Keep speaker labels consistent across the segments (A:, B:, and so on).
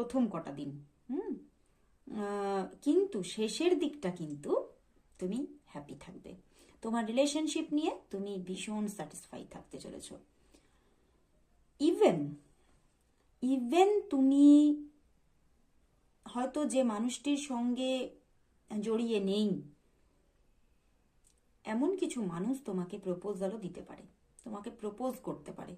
A: প্রথম কটা দিন। কিন্তু শেষের দিকটা কিন্তু তুমি হ্যাপি থাকবে। তোমার রিলেশনশিপ নিয়ে তুমি ভীষণ স্যাটিসফাই থাকতে চলেছ। ইভেন তুমি হয়তো যে মানুষটির সঙ্গে জড়িয়ে নেই, এমন কিছু মানুষ তোমাকে প্রপোজালও দিতে পারে, তোমাকে প্রপোজ করতে পারে।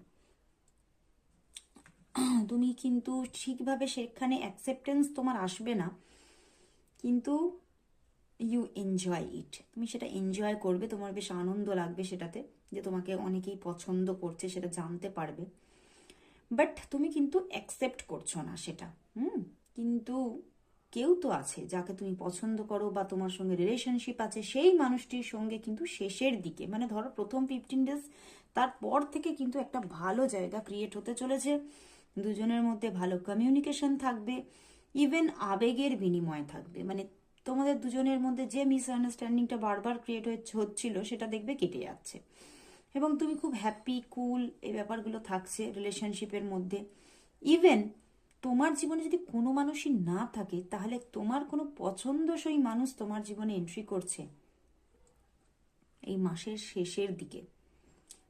A: তুমি কিন্তু ঠিকভাবে সেখানে অ্যাকসেপ্টেন্স তোমার আসবে না, কিন্তু ইউ এনজয় ইট, তুমি সেটা এনজয় করবে, তোমার বেশ আনন্দ লাগবে সেটাতে, যে তোমাকে অনেকেই পছন্দ করছে সেটা জানতে পারবে। বাট তুমি কিন্তু অ্যাকসেপ্ট করছো না সেটা। কিন্তু কেউ তো আছে যাকে তুমি পছন্দ করো বা তোমার সঙ্গে রিলেশনশিপ আছে, সেই মানুষটির সঙ্গে কিন্তু শেষের দিকে, মানে ধরো প্রথম 15 ডেজ, তারপর থেকে কিন্তু একটা ভালো জায়গা ক্রিয়েট হতে চলেছে। দুজনের মধ্যে ভালো কমিউনিকেশন থাকবে, ইভেন আবেগের বিনিময় থাকবে। মানে তোমাদের দুজনের মধ্যে যে মিসআন্ডারস্ট্যান্ডিংটা বারবার ক্রিয়েট হচ্ছিল সেটা দেখবে কেটে যাচ্ছে, এবং তুমি খুব হ্যাপি কুল এই ব্যাপারগুলো থাকছে রিলেশনশিপের মধ্যে। ইভেন তোমার জীবনে যদি কোনো মানুষই না থাকে, তাহলে তোমার কোনো পছন্দসই মানুষ তোমার জীবনে এন্ট্রি করছে এই মাসের শেষের দিকে।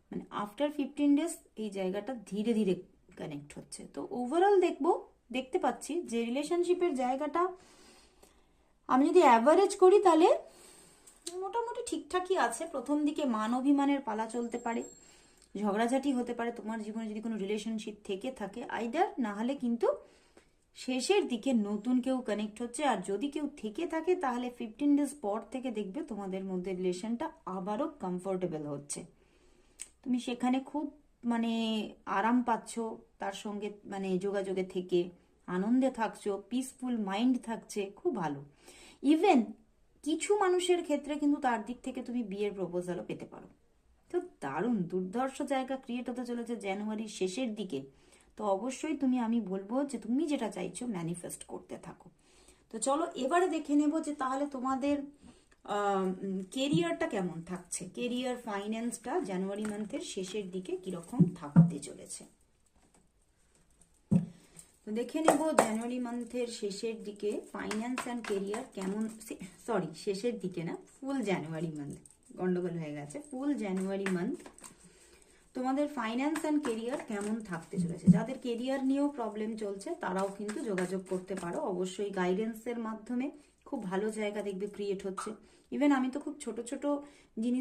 A: মানে আফটার 15 ডেজ এই জায়গাটা ধীরে ধীরে কানেক্ট হচ্ছে। তো ওভারঅল দেখতে পাচ্ছি যে রিলেশনশিপের জায়গাটা আমি যদি অ্যাভারেজ করি তাহলে মোটামুটি ঠিকঠাকই আছে। প্রথম দিকে মান অভিমানের পালা চলতে পারে, ঝগড়াঝাটি হতে পারে তোমার জীবনে যদি কোনো রিলেশনশিপ থেকে থাকে আইদার, না হলে কিন্তু শেষের দিকে নতুন কেউ কানেক্ট হচ্ছে। আর যদি কেউ থেকে থাকে তাহলে 15 ডেজ পর থেকে দেখবে তোমাদের মধ্যে রিলেশনটা আবারও কমফোর্টেবল হচ্ছে, তুমি সেখানে খুব মানে আরাম পাচ্ছ তার সঙ্গে, মানে যোগাযোগে থেকে আনন্দে থাকছো, পিসফুল মাইন্ড থাকছে, খুব ভালো। ইভেন কিছু মানুষের ক্ষেত্রে কিন্তু তার দিক থেকে তুমি বিয়ের প্রপোজালও পেতে পারো। তো দারুণ দুর্ধর্ষ জায়গা ক্রিয়েট হতে চলেছে জানুয়ারির শেষের দিকে। তো অবশ্যই আমি বলবো যে তুমি যেটা চাইছো ম্যানিফেস্ট করতে থাকো। তো চলো এবারে দেখে নেব যে তাহলে তোমাদের কেরিয়ারটা কেমন থাকছে, কেরিয়ার ফাইন্যান্সটা জানুয়ারি মান্থের শেষের দিকে কিরকম থাকতে চলেছে। তো দেখে নেব জানুয়ারি মান্থের শেষের দিকে ফাইন্যান্স অ্যান্ড কেরিয়ার কেমন, সরি শেষের দিকে না, ফুল জানুয়ারি মান্থ, গন্ডগোল হয়ে গেছে, ফুল জানুয়ারি মান্থ তোমাদের ফাইন্যান্স অ্যান্ড কেরিয়ার কেমন থাকতে চলেছে। যাদের কেরিয়ার নিয়েও প্রবলেম চলছে তারাও কিন্তু যোগাযোগ করতে পারো, অবশ্যই গাইডেন্সের মাধ্যমে খুব ভালো জায়গা দেখবে ক্রিয়েট হচ্ছে। ইভেন আমি তো খুব ছোট ছোট জিনিস